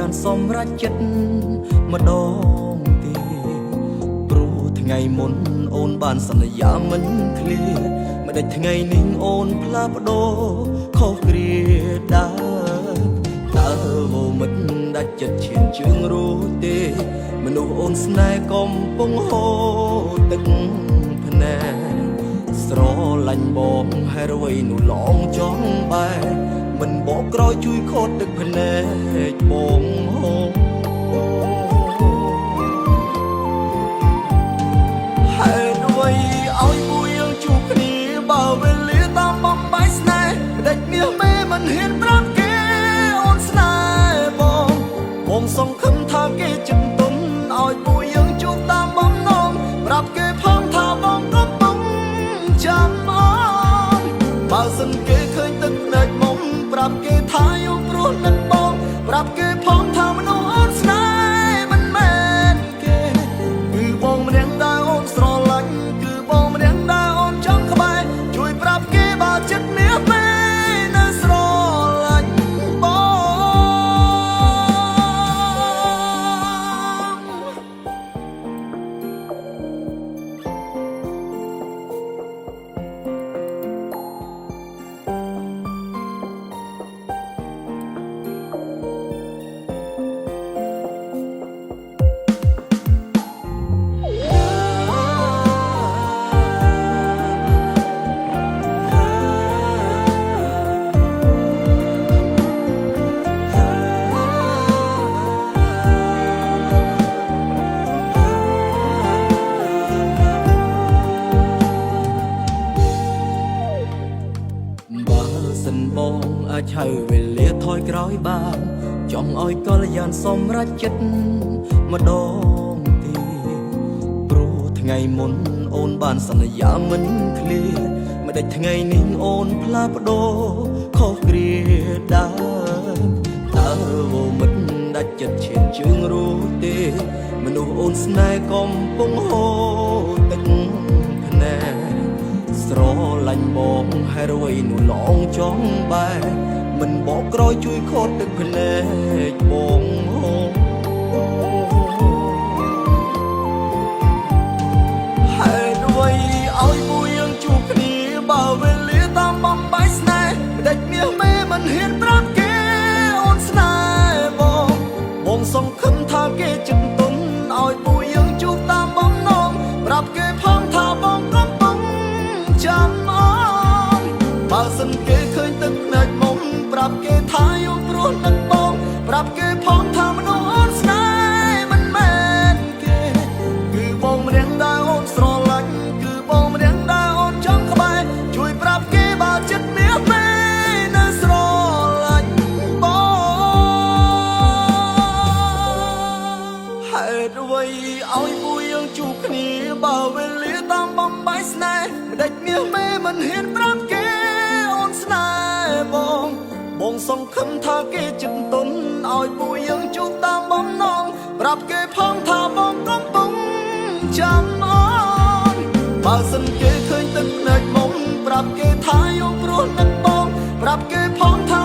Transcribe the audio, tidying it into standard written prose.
នសម្រាប់ចិត្តម្ដងទៀតព្រោះថ្ងៃមុនអូនបានសន្យាមិនឃ្លាមិនដេចថ្ងៃនេះអូនផ្លាស់ប្ដូរខុសគ្រាដើរតើមិត្តដាច់ចិត្តឈានជើងរួចទេមនុស្សអូនស្នេហ៍កំពុងហូរទឹកភ្នែកស្រឡាញ់បងហេតុអ្វីនោះឡងចង់បែរមិនបកក្រោយជួយខូតទឹកភ្នែកបងហូរហេតុអ្វីឲ្យពួកយើងជួបគ្នាបើវេលាតាមបំបាយស្នេហ៍ដេចមាសមេមិនហ៊ានប្រាប់គេអូនស្នេហ៍បងសង្ឃឹមថាគេចិត្តទុនឲ្យពួកយើងជួបតាមបំណងប្រាប់គេផងថាបងកំពុងចាំអូនបើសិនគេឃើញទឹកភ្នែកមុំប្រាប់គេថាយកព្រោះនឹងបងប្រាប់គេផងថាមនុស្សអូនស្នេហ៍មិនមែនគេគឺបងម្នាក់ដែលអូនស្រឡាញ់គឺបងម្នាក់ដែលអូនចង់ក្បែរជួយប្រាប់គេបើចិត្តមាសពេនៅស្រឡាញ់បងបងអាចហៅវេលាថយក្រោយបានចង់ឲ្យកល្យានសម្រាប់ចិត្តម្ដងទៀតព្រោះថ្ងៃមុនអូនបានសន្យាមិនឃ្លាមិនដេចថ្ងៃនេះអូនផ្លាស់ប្ដូរខុសគ្រាដើរតើមិត្តដាច់ចិត្តឈានជើងរួចទេមនុស្សអូនស្នេហ៍កំពុងហូរទឹកភ្នែកស្រឡាញ់បងហេតុអ្វីនោះឡងចង់បែរមិនបកក្រោយជួយខូតទឹកភ្នែកបងហូរហេតុអ្វីឲ្យពួកយើងជួបគ្នាបើវេលាតាមបំបាយស្នេហ៍ដេចមាសមេមិនហ៊ានប្រាប់គេអូនស្នេហ៍បងសង្ឃឹមថាគេចិត្តទុនឲ្យពួកយើងជួបតាមបំណងប្រាប់គេផងថាបងកំពុងចាំអូនបើសិនគេឃើញទឹកភ្នែកមុំប្រាប់គេថាយកព្រោះនឹងបងប្រាប់គេផងថាមនុស្សអូនស្នេហ៍មិនមែនគេគឺបងម្នាក់ដែលអូនស្រឡាញ់គឺបងម្នាក់ដែលអូនចង់ក្បែរជួយប្រាប់គេបើចិត្តមាសពេនៅស្រឡាញ់បងហេតុអ្វីឲ្យពួកយើងជួបគ្នាបើវេលាតាមបំបាយស្នេហ៍មិនដេចមាសមេមិនហ៊ានប្រាប់គេអូនស្នេហ៍បងសង្ឃឹមថាគេចិត្តទុនឲ្យពួកយើងជួបតាមបំណងប្រាប់គេផងថាបងកំពុងចាំអូនបើសិនគេឃើញទឹកភ្នែកមុំប្រាប់គេថាយកព្រោះនឹងបងប្រាប់គេផងថា